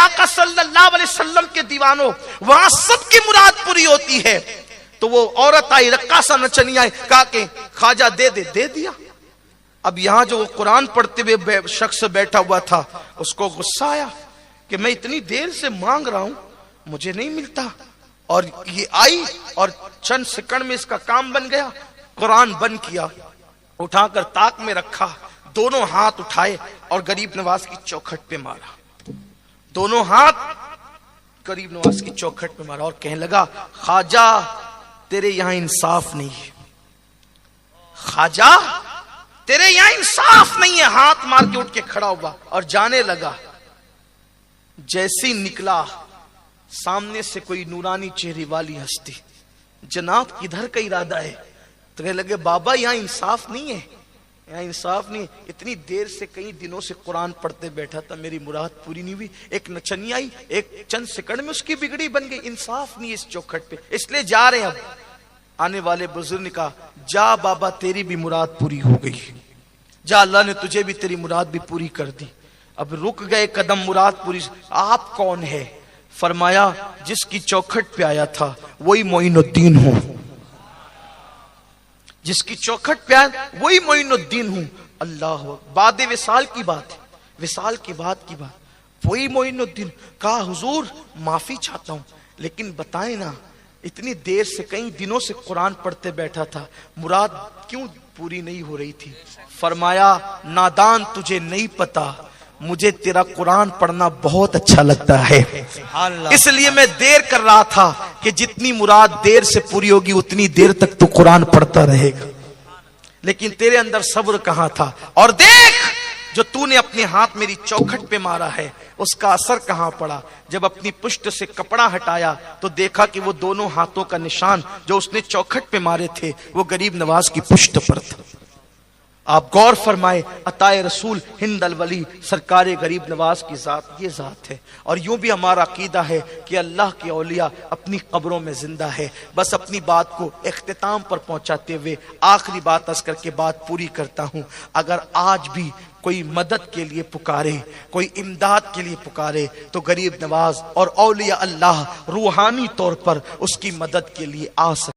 آقا صلی اللہ علیہ وسلم کے دیوانوں، وہاں سب کی مراد پوری ہوتی ہے۔ تو وہ عورت آئی، رقاصہ نچنی آئی، کہا کہ خواجہ دے دیا۔ اب یہاں جو قرآن پڑھتے ہوئے شخص بیٹھا ہوا تھا، اس کو غصہ آیا کہ میں اتنی دیر سے مانگ رہا ہوں، مجھے نہیں ملتا، اور یہ آئی اور چند سیکنڈ میں اس کا کام بن گیا۔ قرآن بند کیا، اٹھا کر طاق میں رکھا، دونوں ہاتھ اٹھائے اور غریب نواز کی چوکھٹ پہ مارا، دونوں ہاتھ غریب نواز کی چوکھٹ پہ مارا اور کہنے لگا خواجہ تیرے یہاں انصاف نہیں ہے، خواجہ تیرے یہاں انصاف نہیں ہے۔ ہاتھ مار کے اٹھ کے کھڑا ہوا اور جانے لگا۔ جیسے نکلا سامنے سے کوئی نورانی چہرے والی ہستی، جناب کدھر کا ارادہ ہے؟ تو کہنے لگے بابا یہاں انصاف نہیں ہے، یہاں انصاف نہیں ہے، اتنی دیر سے کئی دنوں سے قرآن پڑھتے بیٹھا تھا، میری مراد پوری نہیں ہوئی، ایک نچنی آئی، ایک چند سیکنڈ میں اس کی بگڑی بن گئی، انصاف نہیں ہے اس چوکھٹ پہ، اس لیے جا رہے ہیں۔ اب آنے والے بزرگ نے کہا جا بابا تیری بھی مراد پوری ہو گئی، جا اللہ نے تجھے بھی تیری مراد بھی پوری کر دی۔ اب رک گئے قدم، مراد پوری۔ آپ کون ہے؟ فرمایا جس کی چوکھٹ پہ آیا تھا وہی معین الدین ہوں، جس کی چوکھٹ پہ آیا وہی معین الدین ہوں۔ اللہ بعد وصال کی بات ہے، وصال کی بات وہی معین الدین۔ کہا حضور معافی چاہتا ہوں، لیکن بتائیں نا اتنی دیر سے کئی دنوں سے قرآن پڑھتے بیٹھا تھا، مراد کیوں پوری نہیں ہو رہی تھی؟ فرمایا نادان تجھے نہیں پتا، مجھے تیرا قرآن پڑھنا بہت اچھا لگتا ہے، اس لیے میں دیر کر رہا تھا کہ جتنی مراد دیر سے پوری ہوگی اتنی دیر تک تو قرآن پڑھتا رہے گا، لیکن تیرے اندر صبر کہاں تھا؟ اور دیکھ جو تو نے اپنے ہاتھ میری چوکھٹ پہ مارا ہے اس کا اثر کہاں پڑا؟ جب اپنی پشت سے کپڑا ہٹایا تو دیکھا کہ وہ دونوں ہاتھوں کا نشان جو اس نے چوکھٹ پہ مارے تھے وہ غریب نواز کی پشت پر تھا۔ آپ غور فرمائے، عطائے رسول ہند الولی سرکار غریب نواز کی ذات یہ ذات ہے۔ اور یوں بھی ہمارا عقیدہ ہے کہ اللہ کے اولیاء اپنی قبروں میں زندہ ہے۔ بس اپنی بات کو اختتام پر پہنچاتے ہوئے آخری بات عرض کر کے بات پوری کرتا ہوں۔ اگر آج بھی کوئی مدد کے لیے پکارے، کوئی امداد کے لیے پکارے تو غریب نواز اور اولیاء اللہ روحانی طور پر اس کی مدد کے لیے آ سکتے۔